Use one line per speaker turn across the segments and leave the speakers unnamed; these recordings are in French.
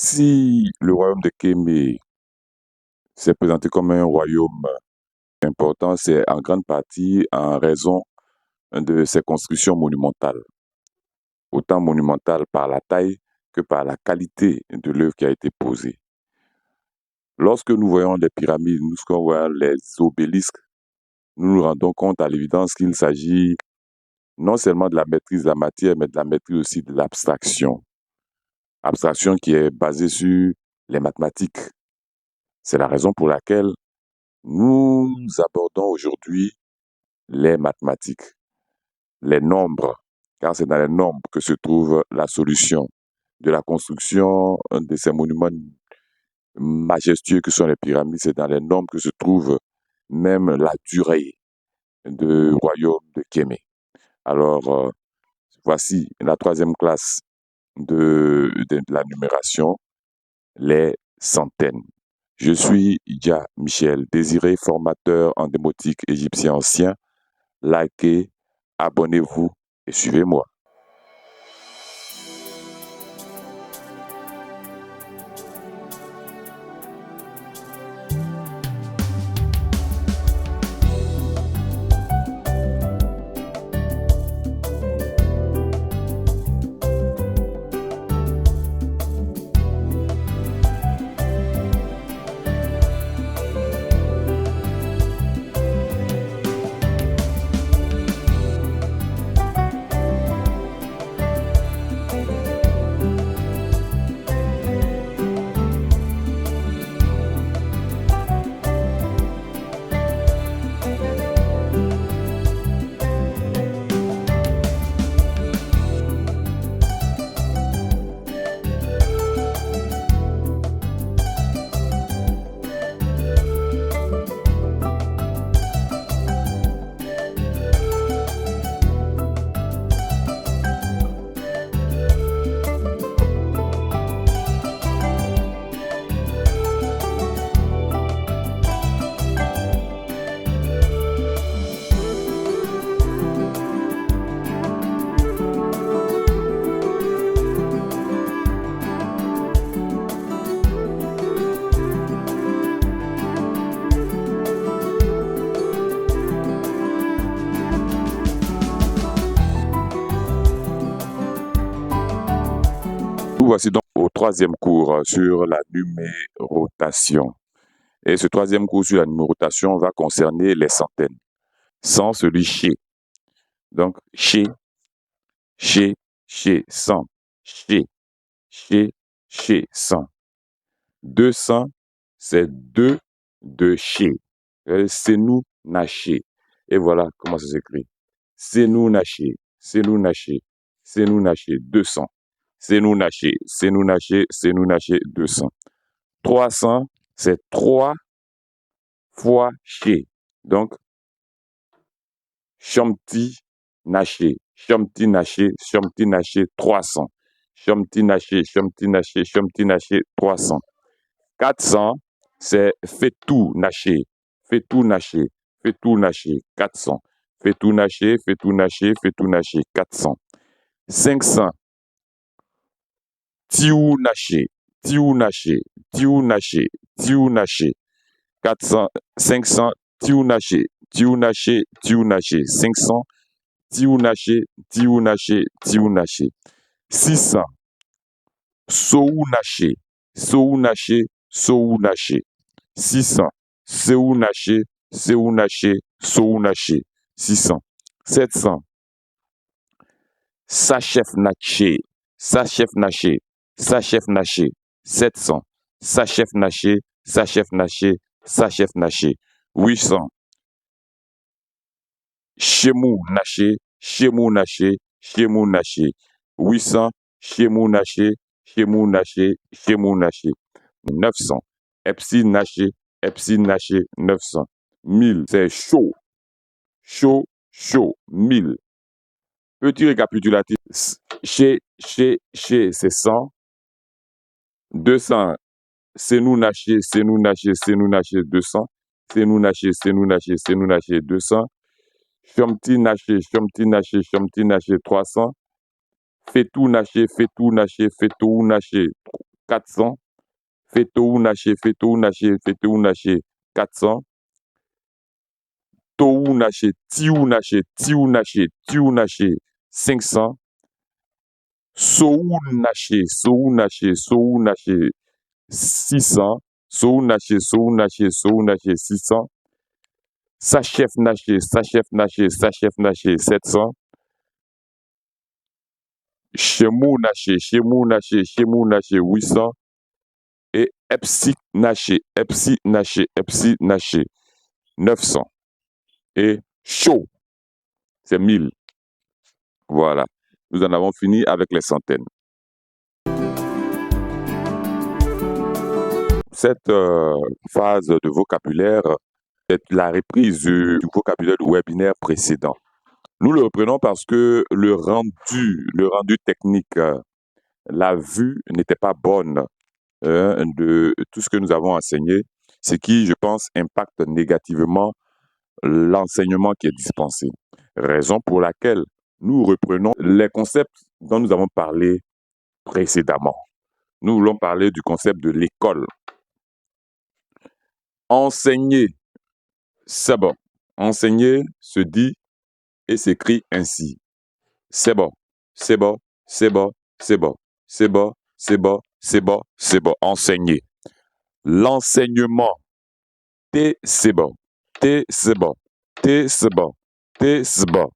Si le royaume de Kémé s'est présenté comme un royaume important, c'est en grande partie en raison de ses constructions monumentales, autant monumentales par la taille que par la qualité de l'œuvre qui a été posée. Lorsque nous voyons les pyramides, lorsque nous voyons les obélisques, nous nous rendons compte à l'évidence qu'il s'agit non seulement de la maîtrise de la matière, mais de la maîtrise aussi de l'abstraction. Abstraction qui est basée sur les mathématiques. C'est la raison pour laquelle nous abordons aujourd'hui les mathématiques, les nombres, car c'est dans les nombres que se trouve la solution de la construction de ces monuments majestueux que sont les pyramides. C'est dans les nombres que se trouve même la durée du royaume de Kémé. Alors, voici la troisième classe de la numération, les centaines. Je suis Idja Michel, désiré formateur en démotique égyptien ancien. Likez, abonnez-vous et suivez-moi. Nous voici donc au troisième cours sur la numérotation. Et ce troisième cours sur la numérotation va concerner les centaines, sans celui chez. Donc, chez, 100, chez, 100. 200, c'est 2 de chez. C'est nous naché. Et voilà comment ça s'écrit. C'est nous naché, 200. C'est nous naché, 200. 300, c'est 3 fois chez. Donc, Chamti naché, 300. Chamti naché, 300. 400, c'est Fetou naché, 400. Fetou naché, 400. 500, Tiou naché, 400, 500, Tiou naché, 500, Tiou naché. 600, Sou naché, 600, Sou naché. 600. 700, Sachef naché. 700. Sachef naché. 800, Chemou naché. 800, Chemou naché. 900, Epsi naché. 900. 1000, c'est chaud. 1000. Petit récapitulatif. Chez, c'est 100. 200, c'est nous naché. 200. C'est nous naché. 200. Chomti naché. 300. Fetou naché. 400. Fetou naché, 400. Tou naché, 500. Sou naché, 600. Sou naché, 600. Sachef naché, 700. Chemou naché, 800. Et Epsi naché, 900. Et chaud, c'est 1000. Voilà. Nous en avons fini avec les centaines. Cette phase de vocabulaire est la reprise du vocabulaire du webinaire précédent. Nous le reprenons parce que le rendu technique, la vue n'était pas bonne de tout ce que nous avons enseigné, ce qui, je pense, impacte négativement l'enseignement qui est dispensé. Raison pour laquelle nous reprenons les concepts dont nous avons parlé précédemment. Nous voulons parler du concept de l'école. Enseigner, c'est bon. Enseigner se dit et s'écrit ainsi. C'est bon, c'est bon, c'est bon, c'est bon, c'est bon, c'est bon, c'est bon, c'est bon. Enseigner. L'enseignement. C'est bon, c'est bon, c'est bon, c'est bon.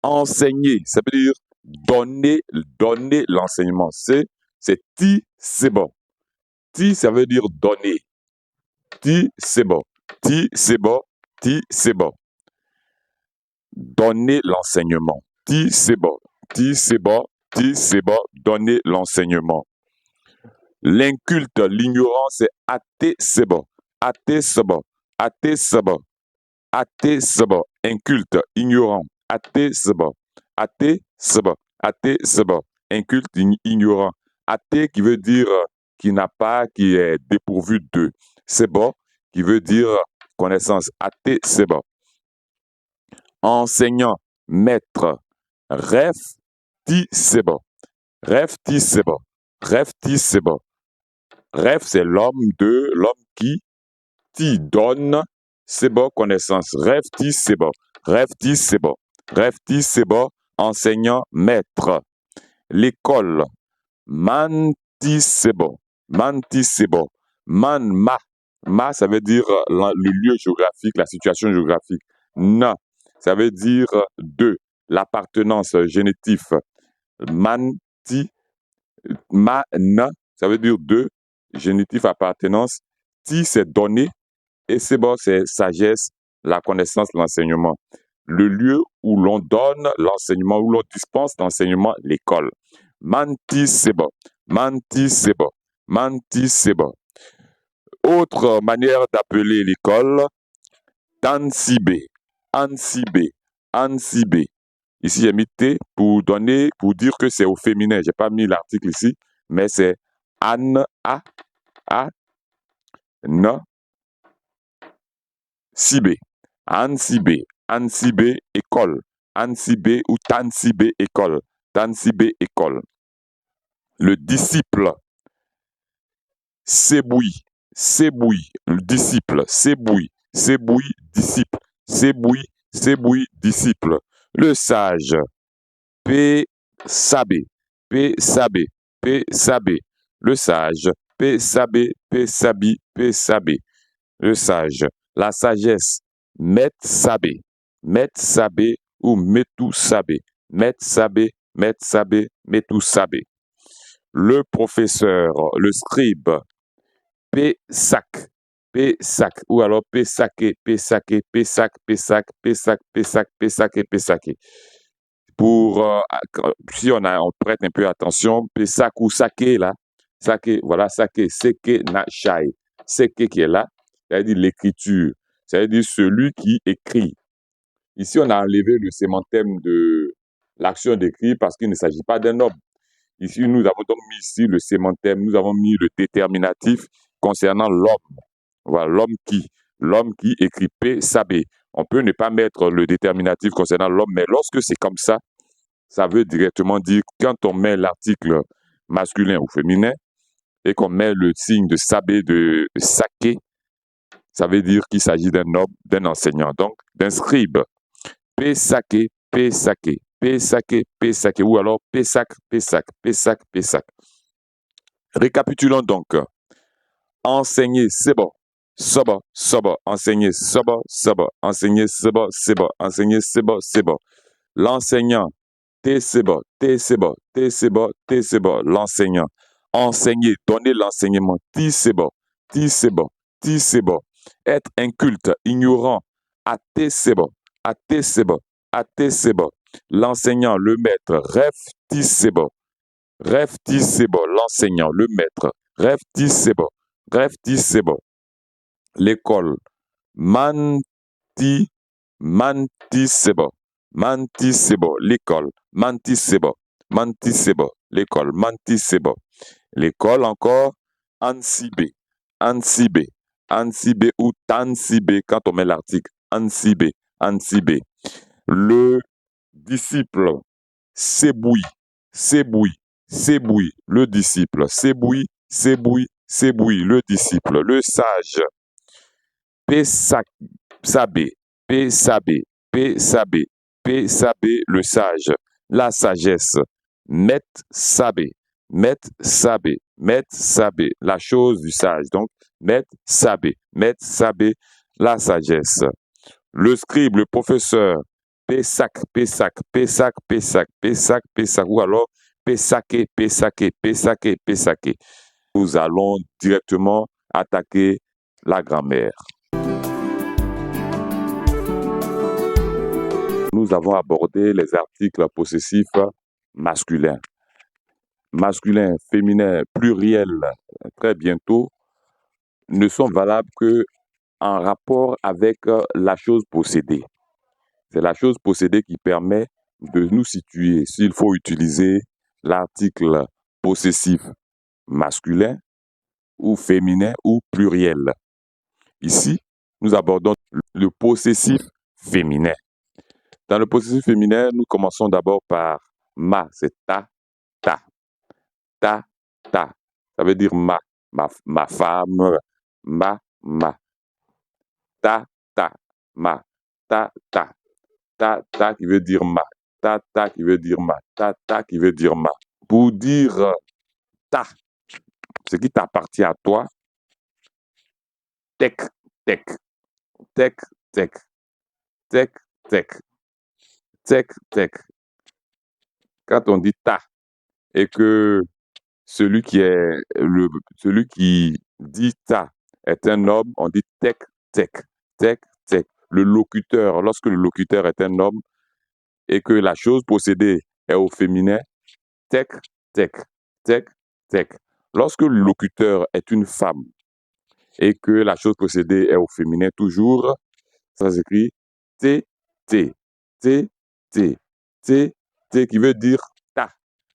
Enseigner, ça veut dire donner l'enseignement. C'est c'est bon. Ça veut dire donner. C'est bon, c'est bon, c'est bon. Donner l'enseignement. C'est bon, c'est bon, c'est bon, donner l'enseignement. L'inculte, l'ignorance, c'est athée, c'est bon. Athée, c'est bon. Athée, c'est bon. Athée, c'est bon. Inculte, ignorant. Athée, c'est bon. Athée, c'est bon. Athée, c'est bon. Inculte, ignorant. Athée qui veut dire qui n'a pas, qui est dépourvu de. C'est bon, qui veut dire connaissance. Athée, c'est bon. Enseignant, maître. Ref, c'est bon. Ref, c'est bon. Ref, c'est bon. Ref, c'est l'homme qui donne, c'est bon, connaissance. Ref, c'est bon. Ref, c'est bon. Ref, c'est bon. Enseignant, maître. L'école. Manti, c'est bon. Manti, c'est bon. Ma, ça veut dire le lieu géographique, la situation géographique. Na, ça veut dire de, l'appartenance, génitif. Manti, na, ça veut dire de, génitif, appartenance. Ti, c'est donner. Et c'est bon, c'est sagesse, la connaissance, l'enseignement. Le lieu où l'on donne l'enseignement, où l'on dispense l'enseignement, l'école. Manti, c'est bon. Manti, c'est bon. Manti, c'est bon. Autre manière d'appeler l'école, Tansibé. Ansibé. Ansibé. Ici, j'ai mis T pour dire que c'est au féminin. Je n'ai pas mis l'article ici, mais c'est An, A, N, Sibé. Ansibé. Ansibé, école. Ansibé ou Tansibé, école. Tansibé, école. Le disciple. Seboui. Seboui, le disciple. Seboui. Seboui, disciple. Seboui, disciple. Le sage. Sabé. Sabé. Sabé. Le sage. Sabé. Sabi. Sabé. Le sage. La sagesse. Sabé. Sabé ou Metou Sabé. Sabé. Metou Sabé. Le professeur, le scribe. Sac. Ou alors Saké. Pour si on prête un peu attention, Sac ou Saké là. Saké, voilà, Saké, Seke na Shai. Seke qui est là, c'est-à-dire l'écriture, c'est-à-dire celui qui écrit. Ici, on a enlevé le sémantème de l'action d'écrire parce qu'il ne s'agit pas d'un homme. Ici, nous avons donc mis ici le sémantème, nous avons mis le déterminatif concernant l'homme. Voilà, l'homme qui écrit Sabé. On peut ne pas mettre le déterminatif concernant l'homme, mais lorsque c'est comme ça, ça veut directement dire, quand on met l'article masculin ou féminin, et qu'on met le signe de sabé, de saké, ça veut dire qu'il s'agit d'un homme, d'un enseignant, donc d'un scribe. P-saké, P-saké, P-saké, P-saké, ou alors P-sac, P-sac, P-sac, P-sac. Récapitulons donc. Enseigner, c'est bon. Soba, soba, enseigner, soba, soba, enseigner, soba, c'est bon, enseigner, c'est bon, c'est bon. L'enseignant, T, c'est bon, T, c'est bon, T, c'est bon, T, c'est bon. L'enseignant, enseigner, donner l'enseignement, T, c'est bon, T, c'est bon, T, c'est bon. Être inculte, ignorant, athée, c'est bon, athée, c'est bon, athée, c'est bon. L'enseignant, le maître, rêve, T, c'est bon, rêve, T, c'est bon. L'enseignant, le maître, rêve, T, c'est bon, rêve, T, c'est bon. L'école, manti, mantisebo, mantisebo, l'école, mantisebo, mantisebo, l'école, mantisebo. L'école encore, ansibé, ansibé, ansibé ou tansibé quand on met l'article, ansibé, ansibé. Le disciple, séboui, séboui, séboui, le disciple, séboui, séboui, séboui, le disciple, le sage, P-sabé, P-sabé, P-sabé, P-sabé, le sage. La sagesse, Met-sabé, Met-sabé, Met-sabé, la chose du sage. Donc, Met-sabé, Met-sabé, la sagesse. Le scribe, le professeur, Pessac, Pessac, Pessac, Pessac, Pessac, Pessac, ou alors Pessaqué, Pessaqué, Pessaqué, Pessaqué. Nous allons directement attaquer la grammaire. Nous avons abordé les articles possessifs masculins. Masculin, féminin, pluriel, très bientôt, ne sont valables que en rapport avec la chose possédée. C'est la chose possédée qui permet de nous situer s'il faut utiliser l'article possessif masculin ou féminin ou pluriel. Ici, nous abordons le possessif féminin. Dans le possessif féminin, nous commençons d'abord par ma, c'est ta, ta, ta, ta. Ça veut dire ma femme, ma, ta, ma, ta qui veut dire ma, ta qui veut dire ma, ta qui veut dire ma. Pour dire ta, ce qui t'appartient à toi, tec, tec, tec, tec, tec, tec, tec, tec. Quand on dit ta et que celui qui dit ta est un homme, on dit tec, tec, tec, tec. Le locuteur, lorsque le locuteur est un homme et que la chose possédée est au féminin, tec, tec, tec, tec. Lorsque le locuteur est une femme et que la chose possédée est au féminin, toujours, ça s'écrit t, t, t, t, t, t, qui veut dire ta.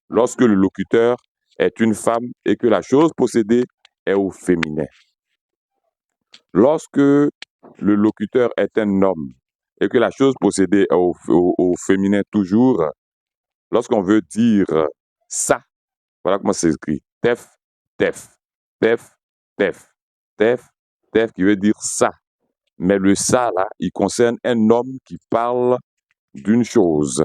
Lorsque le locuteur est une femme et que la chose possédée est au féminin. Lorsque le locuteur est un homme et que la chose possédée est au féminin toujours, lorsqu'on veut dire ça, voilà comment c'est écrit. Tef, tef, tef, tef, tef, tef, qui veut dire ça. Mais le ça, là, il concerne un homme qui parle d'une chose.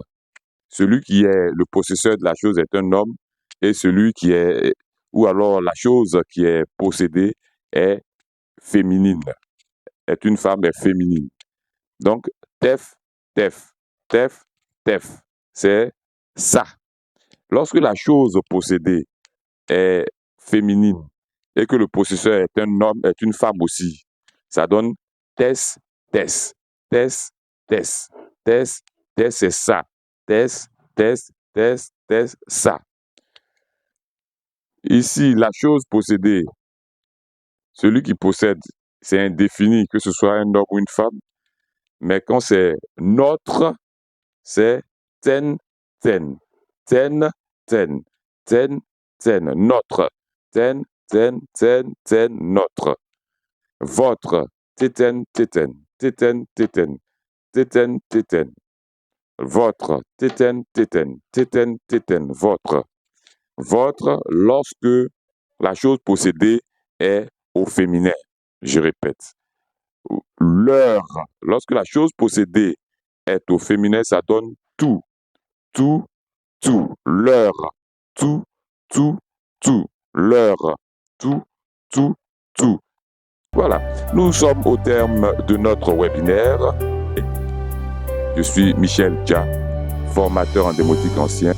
Celui qui est le possesseur de la chose est un homme et celui qui est, ou alors la chose qui est possédée est féminine, est une femme, est féminine. Donc, tef, tef, tef, tef, c'est ça. Lorsque la chose possédée est féminine et que le possesseur est un homme, est une femme aussi, ça donne tes, tes, tes, tes, tes, tes, c'est ça. Tes, tes, tes, tes, ça. Ici, la chose possédée, celui qui possède, c'est indéfini, que ce soit un homme ou une femme, mais quand c'est notre, c'est ten, ten, ten, ten, ten, ten, notre, ten, ten, ten, ten, notre. Votre, téten, téten, téten, téten, téten, téten. Votre, téten, téten, téten, téten, votre. Votre lorsque la chose possédée est au féminin. Je répète. Leur, lorsque la chose possédée est au féminin, ça donne tout, tout, tout, leur, tout, tout, tout, leur, tout, tout, tout. Voilà, nous sommes au terme de notre webinaire. Je suis Michel Dia, formateur en démotique ancien.